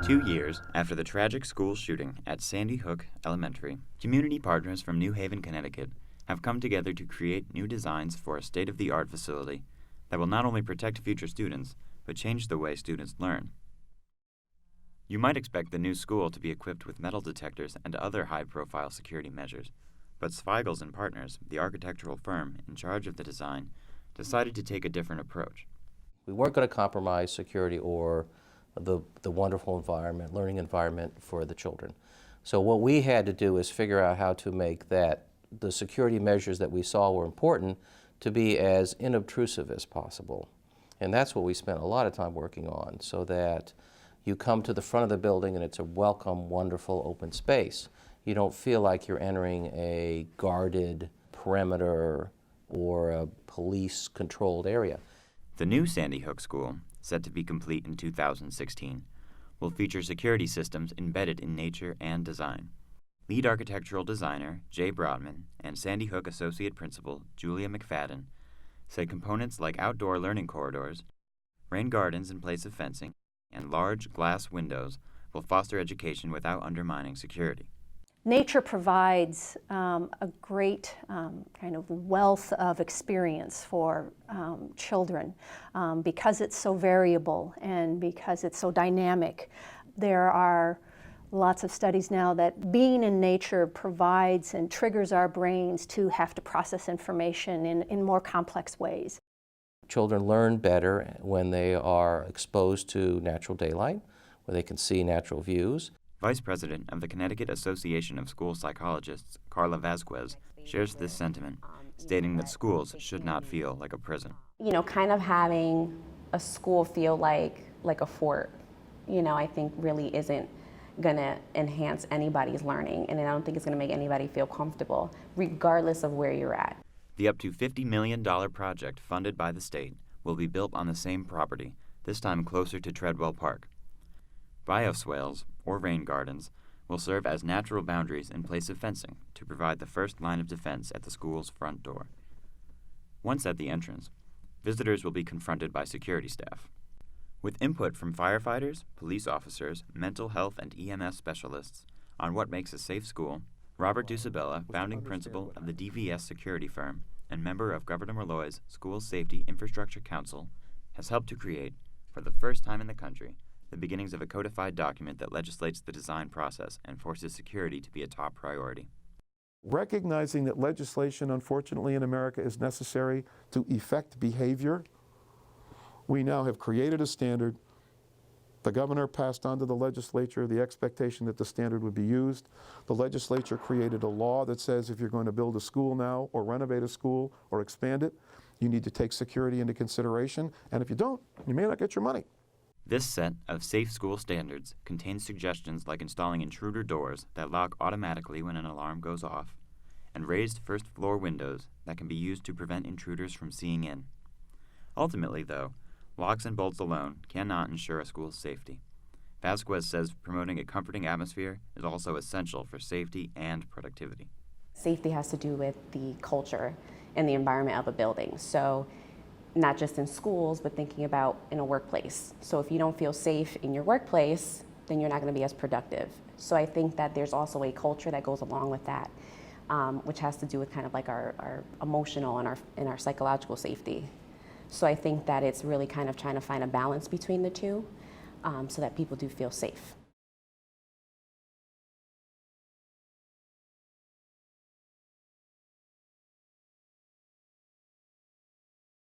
2 years after the tragic school shooting at Sandy Hook Elementary, community partners from New Haven, Connecticut have come together to create new designs for a state-of-the-art facility that will not only protect future students, but change the way students learn. You might expect the new school to be equipped with metal detectors and other high-profile security measures, but Zweigels and Partners, the architectural firm in charge of the design, decided to take a different approach. We weren't going to compromise security or the wonderful environment, learning environment for the children. So what we had to do is figure out how to make that the security measures that we saw were important to be as inobtrusive as possible. And that's what we spent a lot of time working on, so that you come to the front of the building and it's a welcome, wonderful open space. You don't feel like you're entering a guarded perimeter or a police-controlled area. The new Sandy Hook School, set to be complete in 2016, will feature security systems embedded in nature and design. Lead architectural designer Jay Brodman and Sandy Hook Associate Principal Julia McFadden said components like outdoor learning corridors, rain gardens in place of fencing, and large glass windows will foster education without undermining security. Nature provides a great kind of wealth of experience for children because it's so variable and because it's so dynamic. There are lots of studies now that being in nature provides and triggers our brains to have to process information in more complex ways. Children learn better when they are exposed to natural daylight, where they can see natural views. Vice President of the Connecticut Association of School Psychologists, Carla Vasquez, shares this sentiment, stating that schools should not feel like a prison. You know, kind of having a school feel like a fort, you know, I think really isn't going to enhance anybody's learning, and I don't think it's going to make anybody feel comfortable, regardless of where you're at. The up to $50 million project funded by the state will be built on the same property, this time closer to Treadwell Park. Bioswales, or rain gardens, will serve as natural boundaries in place of fencing to provide the first line of defense at the school's front door. Once at the entrance, visitors will be confronted by security staff. With input from firefighters, police officers, mental health, and EMS specialists on what makes a safe school, Robert Dusabella, founding principal of the DVS security firm and member of Governor Malloy's School Safety Infrastructure Council, has helped to create, for the first time in the country, the beginnings of a codified document that legislates the design process and forces security to be a top priority. Recognizing that legislation, unfortunately, in America is necessary to effect behavior, we now have created a standard. The governor passed on to the legislature the expectation that the standard would be used. The legislature created a law that says if you're going to build a school now or renovate a school or expand it, you need to take security into consideration, and if you don't, you may not get your money. This set of safe school standards contains suggestions like installing intruder doors that lock automatically when an alarm goes off, and raised first-floor windows that can be used to prevent intruders from seeing in. Ultimately, though, locks and bolts alone cannot ensure a school's safety. Vasquez says promoting a comforting atmosphere is also essential for safety and productivity. Safety has to do with the culture and the environment of a building. So not just in schools, but thinking about in a workplace. So if you don't feel safe in your workplace, then you're not going to be as productive. So I think that there's also a culture that goes along with that, which has to do with kind of like our emotional and our psychological safety. So I think that it's really kind of trying to find a balance between the two so that people do feel safe.